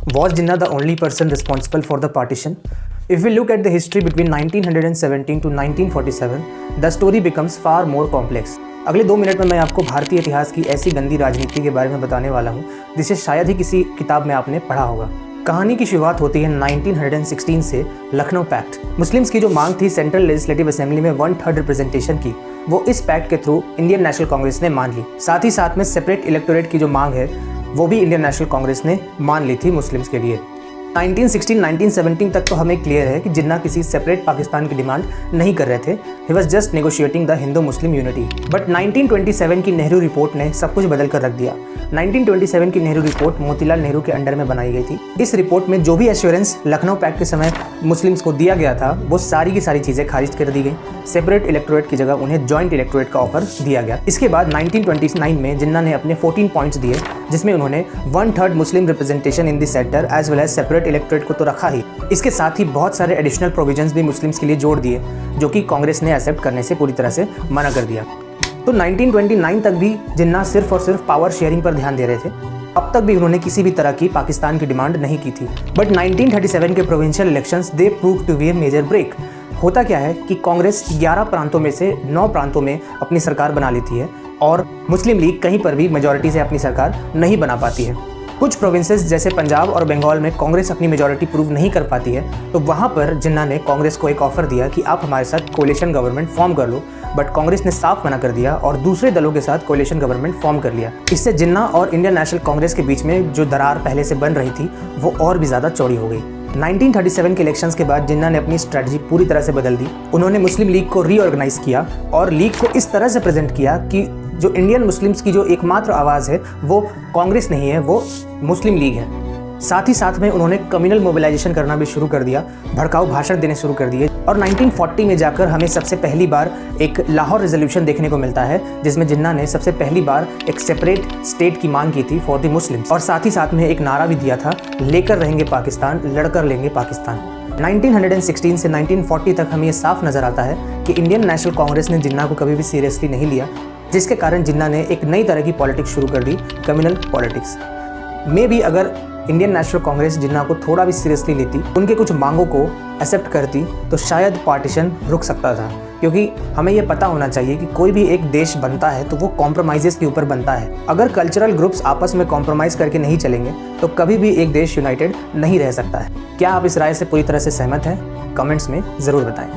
Was Jinnah the only person responsible for the partition? If we look at the history between 1917 to 1947, the story becomes far more complex. अगले 2 minute में मैं आपको भारतीय इतिहास की ऐसी गंदी राजनीति के बारे में बताने वाला हूँ जिसे शायद ही किसी किताब में आपने पढ़ा होगा। कहानी की शुरुआत होती है 1916 से लखनऊ पैक्ट। मुस्लिम्स की जो मांग थी सेंट्रल लेजिस्लेटिव असेंबली में 1/3 रिप्रेजेंटेशन की, वो इस पैक्ट के थ्रू इंडियन नेशनल कांग्रेस ने मान ली। साथ ही साथ में सेपरेट इलेक्टोरेट की जो मांग है वो भी इंडियन नेशनल कांग्रेस ने मान ली थी मुस्लिम्स के लिए। 1916-1917 तक तो हमें क्लियर है कि जिन्ना किसी सेपरेट पाकिस्तान की डिमांड नहीं कर रहे थे। He was just negotiating the Hindu Muslim unity. But 1927 की नेहरू रिपोर्ट ने सब कुछ बदल कर रख दिया। 1927 की नेहरू रिपोर्ट मोतीलाल नेहरू के अंडर में बनाई गई थी। इस रिपोर्ट में जो भी एश्योरेंस लखनऊ पैक्ट के समय मुस्लिम्स को दिया गया था वो सारी की सारी चीज़ें खारिज कर दी गई। सेपरेट इलेक्टोरेट की जगह उन्हें जॉइंट इलेक्टोरेट का ऑफर दिया गया। इसके बाद 1929 में जिन्ना ने अपने 14 पॉइंट्स दिए जिसमें उन्होंने 1/3 Muslim representation in the centre as well as separate electorate को तो रखा ही, इसके साथ ही बहुत सारे एडिशनल प्रोविजंस भी मुस्लिम्स के लिए जोड़ दिए जो कि कांग्रेस ने एक्सेप्ट करने से पूरी तरह से मना कर दिया। तो 1929 तक भी जिन्ना सिर्फ और सिर्फ पावर शेयरिंग पर ध्यान दे रहे थे। अब तक भी उन्होंने किसी भी तरह की पाकिस्तान की डिमांड नहीं की थी। बट 1937 के provincial elections they prove to be a major break. होता क्या है कि कांग्रेस 11 प्रांतों में से 9 प्रांतों में अपनी सरकार बना लेती है और मुस्लिम लीग कहीं पर भी मेजॉरिटी से अपनी सरकार नहीं बना पाती है। कुछ प्रोविंसेस जैसे पंजाब और बंगाल में कांग्रेस अपनी मेजॉरिटी प्रूव नहीं कर पाती है, तो वहाँ पर जिन्ना ने कांग्रेस को एक ऑफर दिया कि आप हमारे साथ कोalition गवर्नमेंट फॉर्म कर लो। बट कांग्रेस ने साफ मना कर दिया और दूसरे दलों के साथ कोalition गवर्नमेंट फॉर्म कर लिया। इससे जिन्ना और इंडियन नेशनल कांग्रेस के बीच में जो दरार पहले से बन रही थी वो और भी ज़्यादा चौड़ी हो गई। 1937 के इलेक्शंस के बाद जिन्ना ने अपनी स्ट्रेटजी पूरी तरह से बदल दी। उन्होंने मुस्लिम लीग को रीऑर्गेनाइज किया और लीग को इस तरह से प्रेजेंट किया कि जो इंडियन मुस्लिम्स की जो एकमात्र आवाज़ है वो कांग्रेस नहीं है, वो मुस्लिम लीग है। साथ ही साथ में उन्होंने कम्युनल मोबिलाइजेशन करना भी शुरू कर दिया, भड़काऊ भाषण देने शुरू कर दिए और 1940 में जाकर हमें सबसे पहली बार एक लाहौर रेजोल्यूशन देखने को मिलता है जिसमें जिन्ना ने सबसे पहली बार एक सेपरेट स्टेट की मांग की थी फॉर द मुस्लिम्स और साथ ही साथ में एक नारा भी दिया था, लेकर रहेंगे पाकिस्तान, लड़कर लेंगे पाकिस्तान। 1916 से 1940 तक हमें ये साफ नज़र आता है कि इंडियन नेशनल कांग्रेस ने जिन्ना को कभी भी सीरियसली नहीं लिया, जिसके कारण जिन्ना ने एक नई तरह की पॉलिटिक्स शुरू कर दी, कम्युनल पॉलिटिक्स। में भी अगर इंडियन नेशनल कांग्रेस जिन्ना को थोड़ा भी सीरियसली लेती, उनके कुछ मांगों को एक्सेप्ट करती, तो शायद पार्टीशन रुक सकता था। क्योंकि हमें यह पता होना चाहिए कि कोई भी एक देश बनता है तो वो कॉम्प्रोमाइज़ेस के ऊपर बनता है। अगर कल्चरल ग्रुप्स आपस में कॉम्प्रोमाइज़ करके नहीं चलेंगे तो कभी भी एक देश यूनाइटेड नहीं रह सकता है। क्या आप इस राय से पूरी तरह से सहमत हैं? कमेंट्स में ज़रूर बताएं।